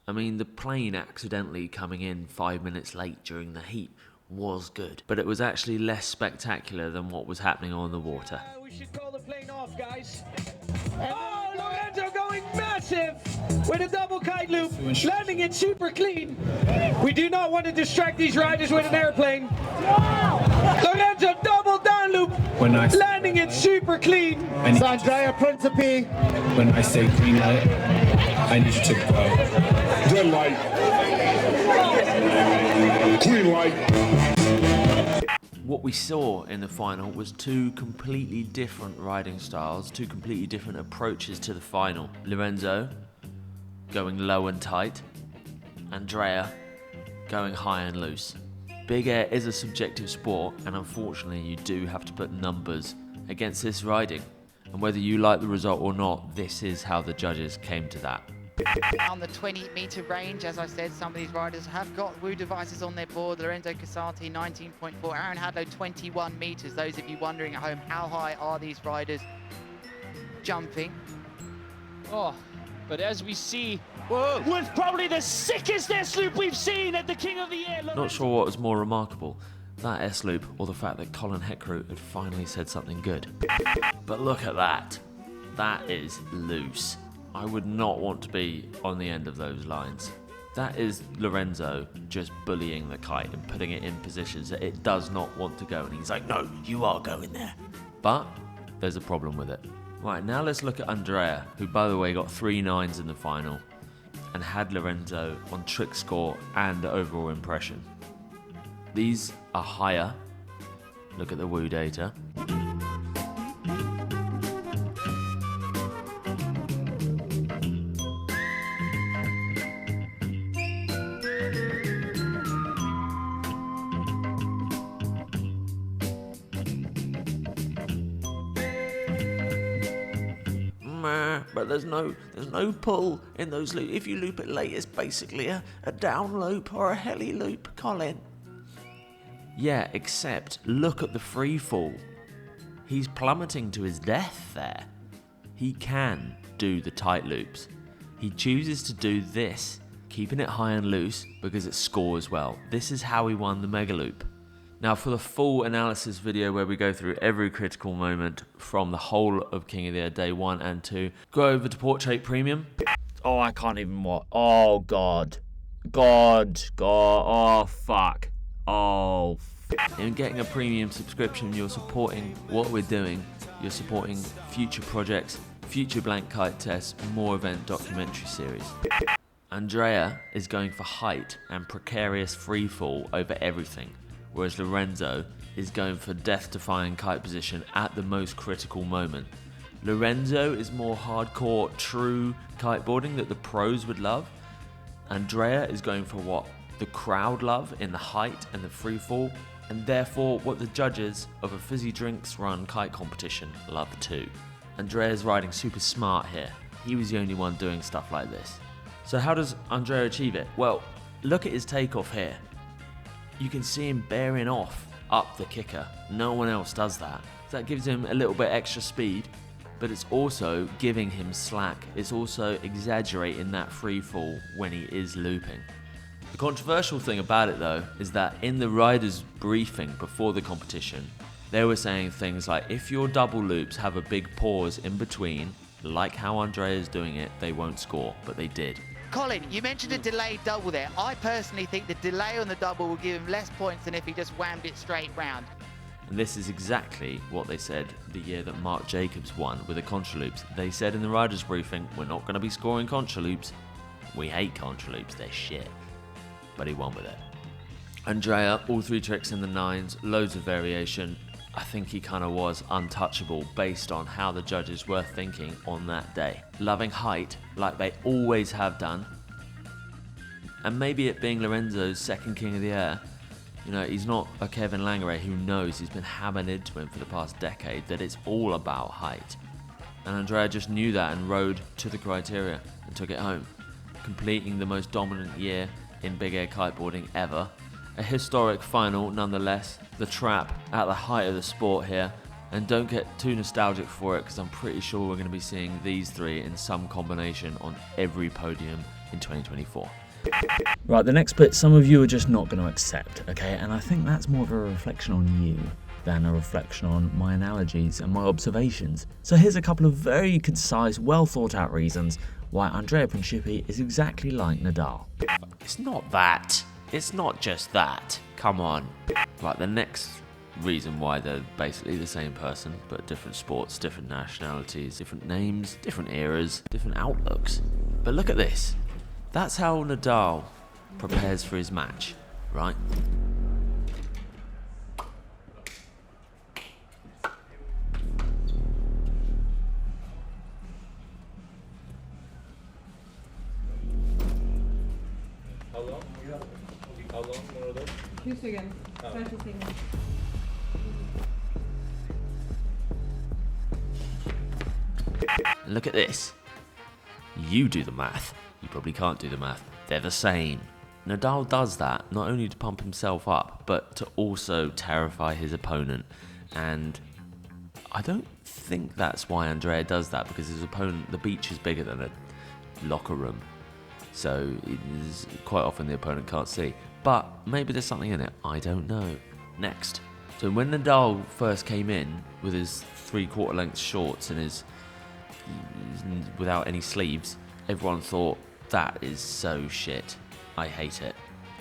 I mean, the plane accidentally coming in 5 minutes late during the heat was good, but it was actually less spectacular than what was happening on the water. We should call the plane off, guys. Oh, Lorenzo going massive with a double kite loop, landing it super clean. We do not want to distract these riders with an airplane. Lorenzo double down loop, landing it super clean. It's Andrea Principe. When I say green light, I need to go. Red light. Green light. What we saw in the final was two completely different riding styles, two completely different approaches to the final. Lorenzo going low and tight, Andrea going high and loose. Big air is a subjective sport, and unfortunately you do have to put numbers against this riding. And whether you like the result or not, this is how the judges came to that. On the 20-meter range, as I said, some of these riders have got Woo devices on their board. Lorenzo Casati, 19.4. Aaron Hadlow, 21 meters. Those of you wondering at home, how high are these riders jumping? Oh, but as we see, was probably the sickest S-loop we've seen at the King of the Air. Not sure what was more remarkable, that S-loop or the fact that Colin Heckroot had finally said something good. But look at that. That is loose. I would not want to be on the end of those lines. That is Lorenzo just bullying the kite and putting it in positions that it does not want to go. And he's like, no, you are going there. But there's a problem with it. Right, now let's look at Andrea, who, by the way, got 3 9s in the final and had Lorenzo on trick score and overall impression. These are higher. Look at the Woo data. But there's no pull in those loops. If you loop it late, it's basically a down loop or a heli loop, Colin. Yeah, except look at the free fall. He's plummeting to his death there. He can do the tight loops. He chooses to do this, keeping it high and loose because it scores well. This is how he won the mega loop. Now, for the full analysis video where we go through every critical moment from the whole of King of the Air Day 1 and 2, go over to Portrait Premium. Oh, I can't even watch. Oh, God. Oh, fuck. Oh, in getting a premium subscription, you're supporting what we're doing. You're supporting future projects, future blank kite tests, more event documentary series. Andrea is going for height and precarious free fall over everything, whereas Lorenzo is going for death-defying kite position at the most critical moment. Lorenzo is more hardcore, true kiteboarding that the pros would love. Andrea is going for what the crowd love in the height and the free fall, and therefore what the judges of a fizzy drinks run kite competition love too. Andrea's riding super smart here. He was the only one doing stuff like this. So how does Andrea achieve it? Well, look at his takeoff here. You can see him bearing off up the kicker. No one else does that. So that gives him a little bit extra speed, but it's also giving him slack. It's also exaggerating that free fall when he is looping. The controversial thing about it though is that in the riders' briefing before the competition, they were saying things like, if your double loops have a big pause in between, like how Andrea is doing it, they won't score, but they did. Colin, you mentioned a delayed double there. I personally think the delay on the double will give him less points than if he just whammed it straight round. And this is exactly what they said the year that Mark Jacobs won with the contra loops. They said in the riders' briefing, we're not going to be scoring contra loops. We hate contra loops, they're shit. But he won with it. Andrea, all 3 tricks in the 9s, loads of variation. I think he kind of was untouchable based on how the judges were thinking on that day. Loving height, like they always have done. And maybe it being Lorenzo's second King of the Air, you know, he's not a Kevin Langeray who knows, he's been hammered into him for the past decade, that it's all about height. And Andrea just knew that and rode to the criteria and took it home, completing the most dominant year in big air kiteboarding ever. A historic final nonetheless, the trap at the height of the sport here, and don't get too nostalgic for it because I'm pretty sure we're going to be seeing these 3 in some combination on every podium in 2024. Right, the next bit some of you are just not going to accept, okay? And I think that's more of a reflection on you than a reflection on my analogies and my observations. So here's a couple of very concise, well thought out reasons why Andrea Principi is exactly like Nadal. It's not that. It's not just that. Come on. Right, the next reason why they're basically the same person, but different sports, different nationalities, different names, different eras, different outlooks. But look at this. That's how Nadal prepares for his match, right? And look at this. You do the math. You probably can't do the math. They're the same. Nadal does that not only to pump himself up, but to also terrify his opponent. And I don't think that's why Andrea does that, because his opponent, the beach is bigger than a locker room. So it is quite often the opponent can't see. But maybe there's something in it. I don't know. Next. So when Nadal first came in with his 3/4 length shorts and his without any sleeves, everyone thought, that is so shit. I hate it.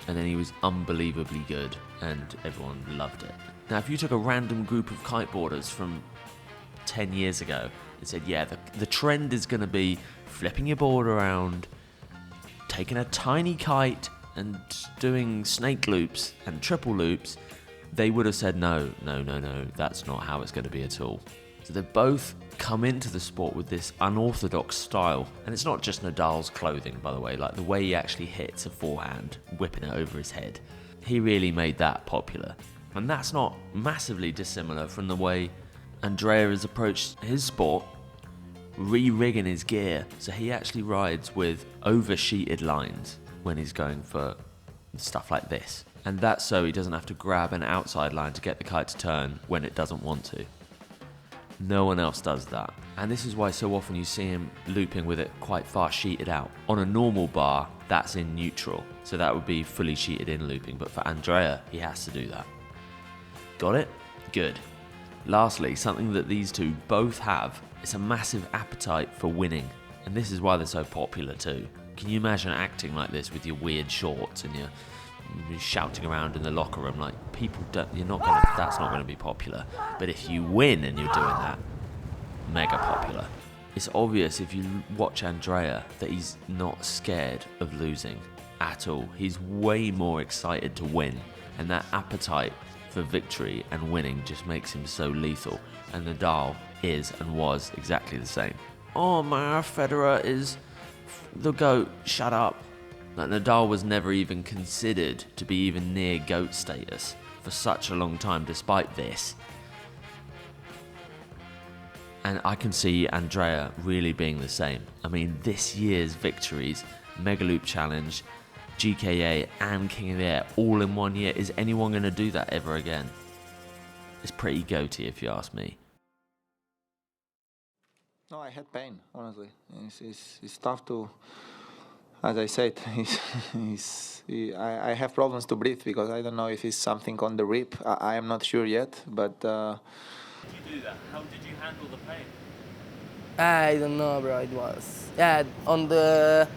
And then he was unbelievably good and everyone loved it. Now, if you took a random group of kiteboarders from 10 years ago and said, yeah, the trend is going to be flipping your board around, taking a tiny kite and doing snake loops and triple loops, they would have said, no, that's not how it's going to be at all. So they both come into the sport with this unorthodox style. And it's not just Nadal's clothing, by the way, like the way he actually hits a forehand, whipping it over his head. He really made that popular. And that's not massively dissimilar from the way Andrea has approached his sport, re-rigging his gear. So he actually rides with over-sheeted lines when he's going for stuff like this. And that's so he doesn't have to grab an outside line to get the kite to turn when it doesn't want to. No one else does that. And this is why so often you see him looping with it quite far sheeted out. On a normal bar, that's in neutral. So that would be fully sheeted in looping. But for Andrea, he has to do that. Got it? Good. Lastly, something that these two both have is a massive appetite for winning. And this is why they're so popular too. Can you imagine acting like this with your weird shorts and you're shouting around in the locker room? Like, people don't, that's not gonna be popular. But if you win and you're doing that, mega popular. It's obvious if you watch Andrea that he's not scared of losing at all. He's way more excited to win, and that appetite for victory and winning just makes him so lethal. And Nadal is and was exactly the same. Oh man, Federer is the GOAT, shut up. Like, Nadal was never even considered to be even near GOAT status for such a long time despite this. And I can see Andrea really being the same. I mean, this year's victories, Mega Loop Challenge, GKA and King of the Air all in 1 year. Is anyone going to do that ever again? It's pretty goaty if you ask me. No, I had pain, honestly. It's tough to, as I said, I have problems to breathe because I don't know if it's something on the rib. I am not sure yet, but... Did you do that? How did you handle the pain? I don't know, bro. It was... Yeah, on the...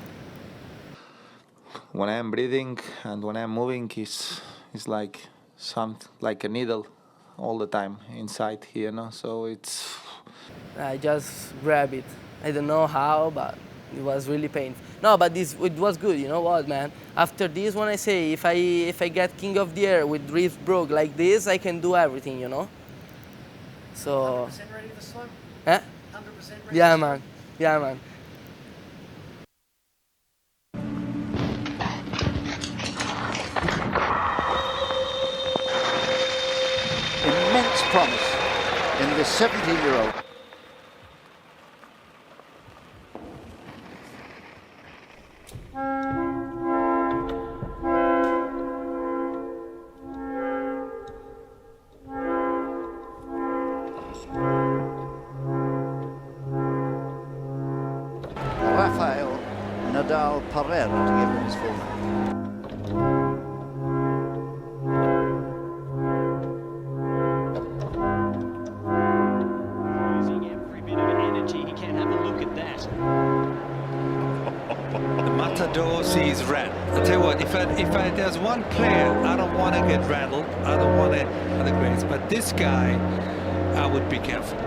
When I'm breathing and when I'm moving, it's like like a needle all the time inside here, no? So it's... I just grab it. I don't know how, but it was really painful. No, but it was good. You know what, man? After this, when I say if I get King of the Air with ribs broke like this, I can do everything, you know. So. 100% ready to swim? Huh? 100% ready. Yeah, man. Yeah, man. Immense promise in this 17-year-old. Rafael Nadal Ferrera to give him his full name. Using every bit of energy he can. Have a look at that. The Matador sees red. I tell you what, if there's one player I don't want to get rattled, I don't want to other grades, but this guy, I would be careful.